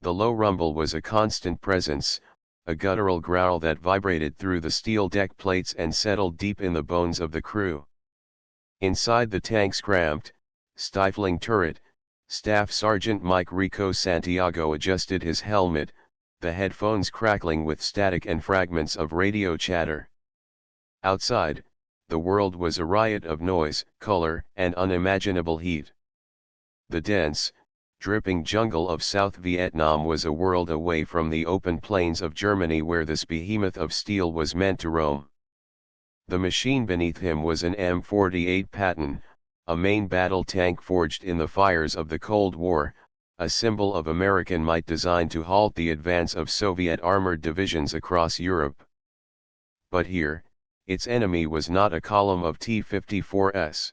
The low rumble was a constant presence, a guttural growl that vibrated through the steel deck plates and settled deep in the bones of the crew. Inside the tank's cramped, stifling turret, Staff Sergeant Mike Rico Santiago adjusted his helmet, the headphones crackling with static and fragments of radio chatter. Outside, the world was a riot of noise, color, and unimaginable heat. The dense, dripping jungle of South Vietnam was a world away from the open plains of Germany where this behemoth of steel was meant to roam. The machine beneath him was an M48 Patton, a main battle tank forged in the fires of the Cold War, a symbol of American might designed to halt the advance of Soviet armored divisions across Europe. But here, its enemy was not a column of T-54s.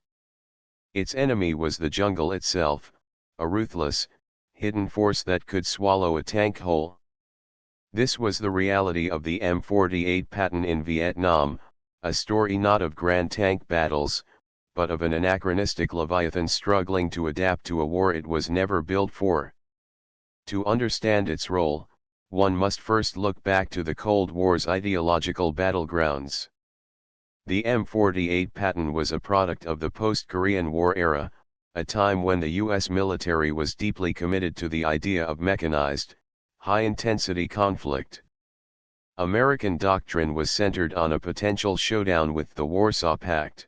Its enemy was the jungle itself, a ruthless, hidden force that could swallow a tank whole. This was the reality of the M48 Patton in Vietnam, a story not of grand tank battles, but of an anachronistic leviathan struggling to adapt to a war it was never built for. To understand its role, one must first look back to the Cold War's ideological battlegrounds. The M48 Patton was a product of the post-Korean War era, a time when the U.S. military was deeply committed to the idea of mechanized, high-intensity conflict. American doctrine was centered on a potential showdown with the Warsaw Pact.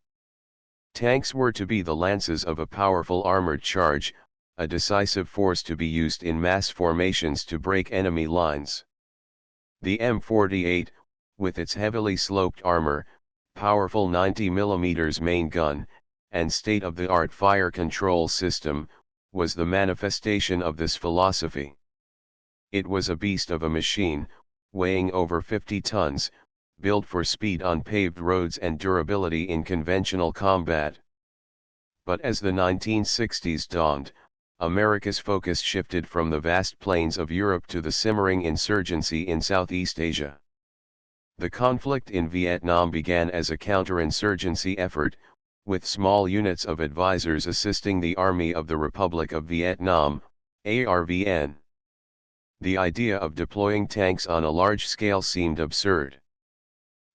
Tanks were to be the lances of a powerful armored charge, a decisive force to be used in mass formations to break enemy lines. The M48, with its heavily sloped armor, powerful 90mm main gun, and state-of-the-art fire control system, was the manifestation of this philosophy. It was a beast of a machine, weighing over 50 tons, built for speed on paved roads and durability in conventional combat. But as the 1960s dawned, America's focus shifted from the vast plains of Europe to the simmering insurgency in Southeast Asia. The conflict in Vietnam began as a counterinsurgency effort, with small units of advisors assisting the Army of the Republic of Vietnam, ARVN. The idea of deploying tanks on a large scale seemed absurd.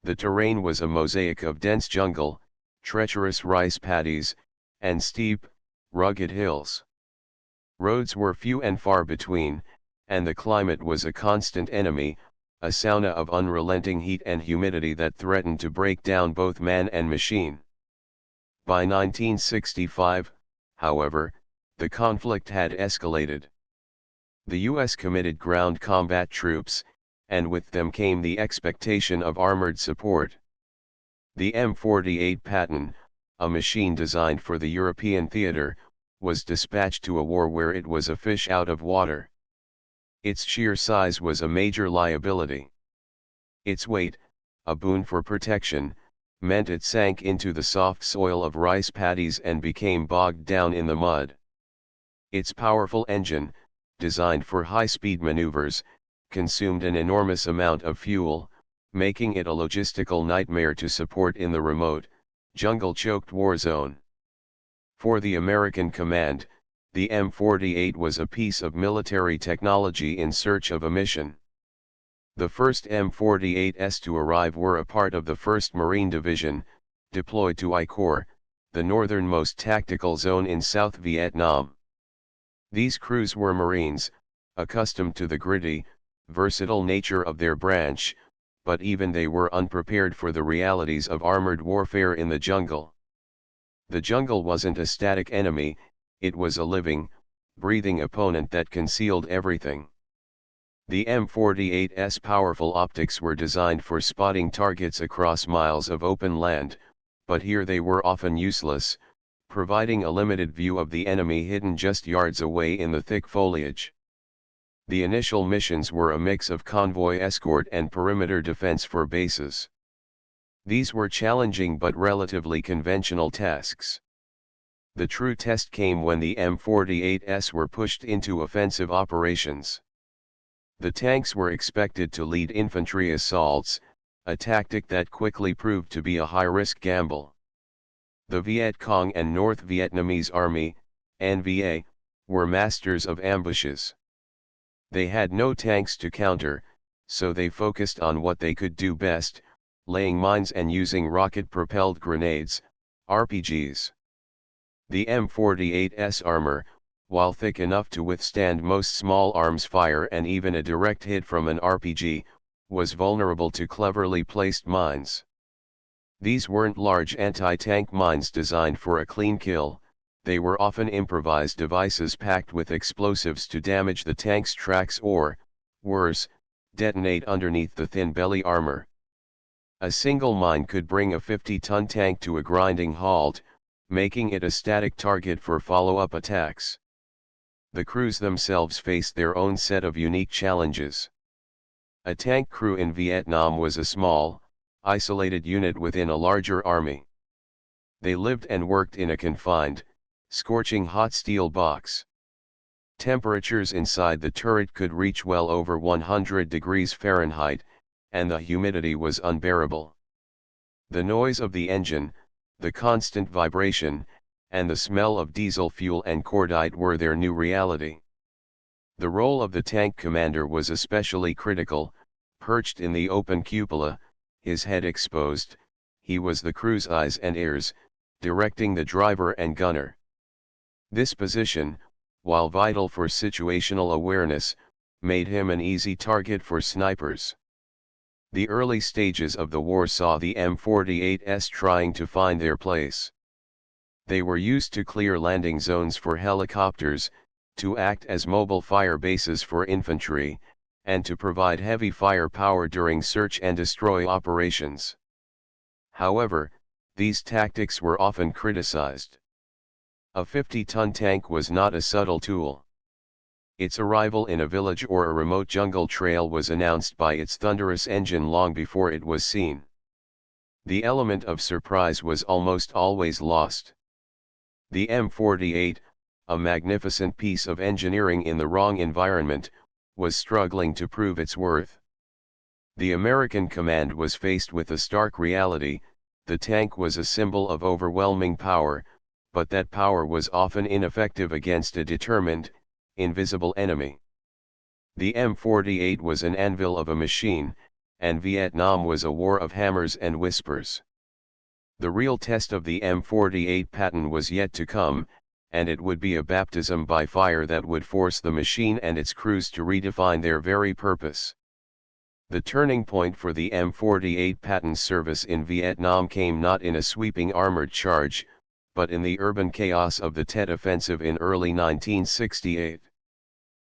The terrain was a mosaic of dense jungle, treacherous rice paddies, and steep, rugged hills. Roads were few and far between, and the climate was a constant enemy, a sauna of unrelenting heat and humidity that threatened to break down both man and machine. By 1965, however, the conflict had escalated. The U.S. committed ground combat troops, and with them came the expectation of armored support. The M48 Patton, a machine designed for the European theater, was dispatched to a war where it was a fish out of water. Its sheer size was a major liability. Its weight, a boon for protection, meant it sank into the soft soil of rice paddies and became bogged down in the mud. Its powerful engine, designed for high-speed maneuvers, consumed an enormous amount of fuel, making it a logistical nightmare to support in the remote, jungle-choked war zone. For the American command, the M48 was a piece of military technology in search of a mission. The first M48s to arrive were a part of the 1st Marine Division, deployed to I Corps, the northernmost tactical zone in South Vietnam. These crews were Marines, accustomed to the gritty, versatile nature of their branch, but even they were unprepared for the realities of armored warfare in the jungle. The jungle wasn't a static enemy, it was a living, breathing opponent that concealed everything. The M48's powerful optics were designed for spotting targets across miles of open land, but here they were often useless, providing a limited view of the enemy hidden just yards away in the thick foliage. The initial missions were a mix of convoy escort and perimeter defense for bases. These were challenging but relatively conventional tasks. The true test came when the M48s were pushed into offensive operations. The tanks were expected to lead infantry assaults, a tactic that quickly proved to be a high-risk gamble. The Viet Cong and North Vietnamese Army, NVA, were masters of ambushes. They had no tanks to counter, so they focused on what they could do best, laying mines and using rocket-propelled grenades, RPGs. The M48's armor, while thick enough to withstand most small arms fire and even a direct hit from an RPG, was vulnerable to cleverly placed mines. These weren't large anti-tank mines designed for a clean kill, they were often improvised devices packed with explosives to damage the tank's tracks or, worse, detonate underneath the thin belly armor. A single mine could bring a 50-ton tank to a grinding halt, making it a static target for follow-up attacks. The crews themselves faced their own set of unique challenges. A tank crew in Vietnam was a small, isolated unit within a larger army. They lived and worked in a confined, scorching hot steel box. Temperatures inside the turret could reach well over 100 degrees Fahrenheit, and the humidity was unbearable. The noise of the engine, the constant vibration, and the smell of diesel fuel and cordite were their new reality. The role of the tank commander was especially critical. Perched in the open cupola, his head exposed, he was the crew's eyes and ears, directing the driver and gunner. This position, while vital for situational awareness, made him an easy target for snipers. The early stages of the war saw the M48s trying to find their place. They were used to clear landing zones for helicopters, to act as mobile fire bases for infantry, and to provide heavy firepower during search and destroy operations. However, these tactics were often criticized. A 50-ton tank was not a subtle tool. Its arrival in a village or a remote jungle trail was announced by its thunderous engine long before it was seen. The element of surprise was almost always lost. The M48, a magnificent piece of engineering in the wrong environment, was struggling to prove its worth. The American command was faced with a stark reality: the tank was a symbol of overwhelming power, but that power was often ineffective against a determined, invisible enemy. The M48 was an anvil of a machine, and Vietnam was a war of hammers and whispers. The real test of the M48 Patton was yet to come, and it would be a baptism by fire that would force the machine and its crews to redefine their very purpose. The turning point for the M48 Patton's service in Vietnam came not in a sweeping armored charge, but in the urban chaos of the Tet Offensive in early 1968.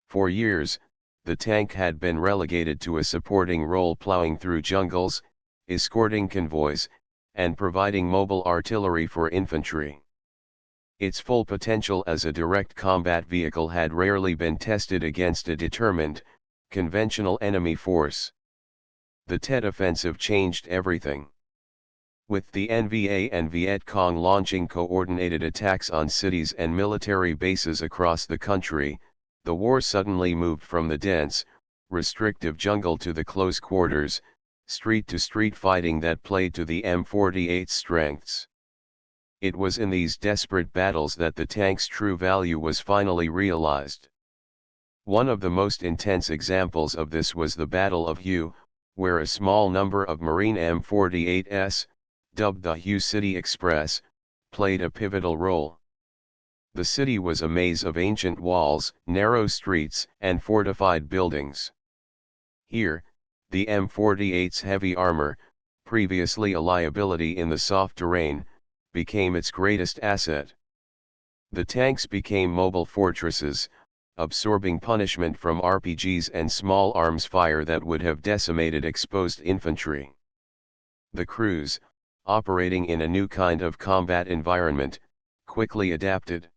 For years, the tank had been relegated to a supporting role, plowing through jungles, escorting convoys, and providing mobile artillery for infantry. Its full potential as a direct combat vehicle had rarely been tested against a determined, conventional enemy force. The Tet Offensive changed everything. With the NVA and Viet Cong launching coordinated attacks on cities and military bases across the country, the war suddenly moved from the dense, restrictive jungle to the close quarters, street-to-street fighting that played to the M48's strengths. It was in these desperate battles that the tank's true value was finally realized. One of the most intense examples of this was the Battle of Hue, where a small number of Marine M48s, dubbed the Hue City Express, played a pivotal role. The city was a maze of ancient walls, narrow streets, and fortified buildings. Here, the M48's heavy armor, previously a liability in the soft terrain, became its greatest asset. The tanks became mobile fortresses, absorbing punishment from RPGs and small arms fire that would have decimated exposed infantry. The crews, operating in a new kind of combat environment, quickly adapted.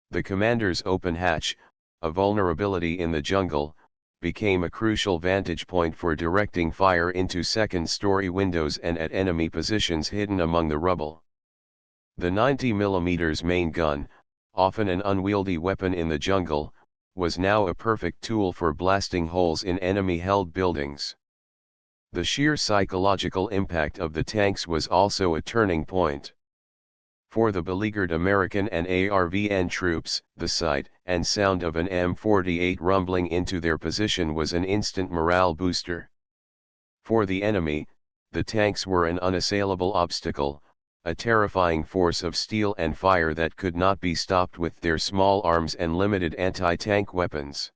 The commander's open hatch, a vulnerability in the jungle, became a crucial vantage point for directing fire into second-story windows and at enemy positions hidden among the rubble. The 90mm main gun, often an unwieldy weapon in the jungle, was now a perfect tool for blasting holes in enemy-held buildings. The sheer psychological impact of the tanks was also a turning point. For the beleaguered American and ARVN troops, the sight and sound of an M48 rumbling into their position was an instant morale booster. For the enemy, the tanks were an unassailable obstacle, a terrifying force of steel and fire that could not be stopped with their small arms and limited anti-tank weapons.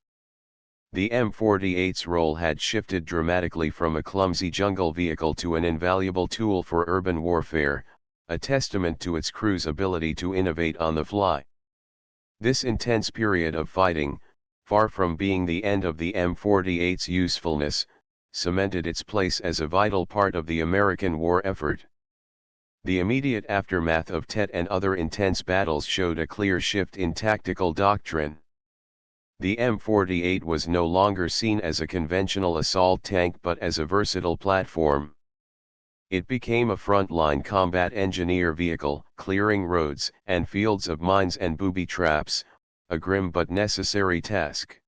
The M48's role had shifted dramatically from a clumsy jungle vehicle to an invaluable tool for urban warfare, a testament to its crew's ability to innovate on the fly. This intense period of fighting, far from being the end of the M48's usefulness, cemented its place as a vital part of the American war effort. The immediate aftermath of Tet and other intense battles showed a clear shift in tactical doctrine. The M48 was no longer seen as a conventional assault tank but as a versatile platform. It became a frontline combat engineer vehicle, clearing roads and fields of mines and booby traps, a grim but necessary task.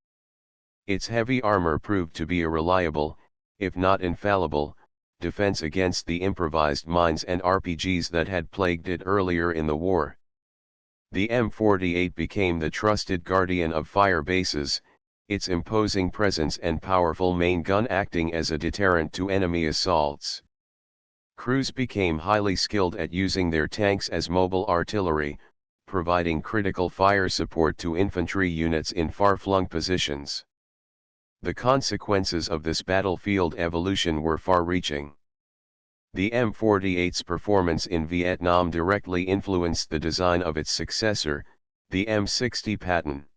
Its heavy armor proved to be a reliable, if not infallible, defense against the improvised mines and RPGs that had plagued it earlier in the war. The M48 became the trusted guardian of fire bases, its imposing presence and powerful main gun acting as a deterrent to enemy assaults. Crews became highly skilled at using their tanks as mobile artillery, providing critical fire support to infantry units in far-flung positions. The consequences of this battlefield evolution were far-reaching. The M48's performance in Vietnam directly influenced the design of its successor, the M48 Patton.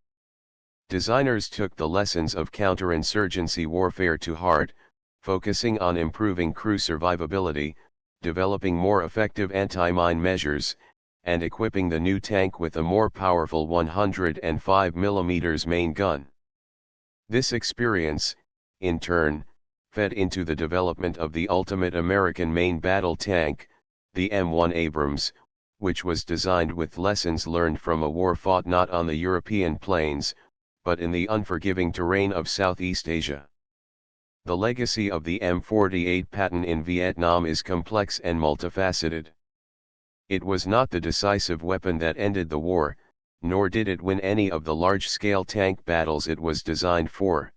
Designers took the lessons of counterinsurgency warfare to heart, focusing on improving crew survivability, developing more effective anti-mine measures, and equipping the new tank with a more powerful 105mm main gun. This experience, in turn, fed into the development of the ultimate American main battle tank, the M1 Abrams, which was designed with lessons learned from a war fought not on the European plains, but in the unforgiving terrain of Southeast Asia. The legacy of the M48 Patton in Vietnam is complex and multifaceted. It was not the decisive weapon that ended the war, nor did it win any of the large-scale tank battles it was designed for.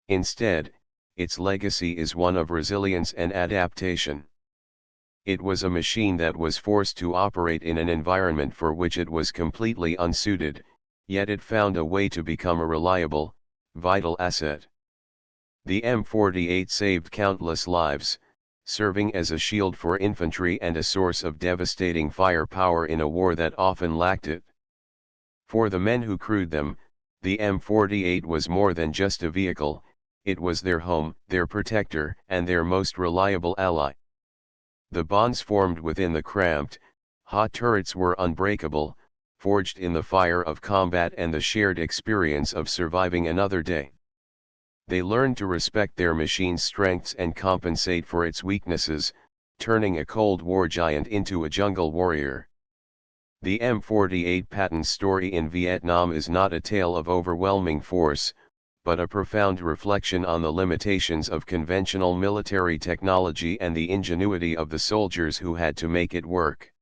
Instead, its legacy is one of resilience and adaptation. It was a machine that was forced to operate in an environment for which it was completely unsuited, yet it found a way to become a reliable, vital asset. The M48 saved countless lives, serving as a shield for infantry and a source of devastating firepower in a war that often lacked it. For the men who crewed them, the M48 was more than just a vehicle, it was their home, their protector, and their most reliable ally. The bonds formed within the cramped, hot turrets were unbreakable, forged in the fire of combat and the shared experience of surviving another day. They learned to respect their machine's strengths and compensate for its weaknesses, turning a Cold War giant into a jungle warrior. The M48 Patton's story in Vietnam is not a tale of overwhelming force, but a profound reflection on the limitations of conventional military technology and the ingenuity of the soldiers who had to make it work.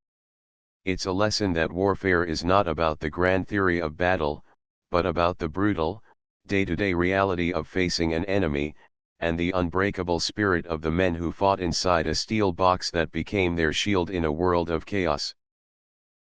It's a lesson that warfare is not about the grand theory of battle, but about the brutal, day-to-day reality of facing an enemy, and the unbreakable spirit of the men who fought inside a steel box that became their shield in a world of chaos.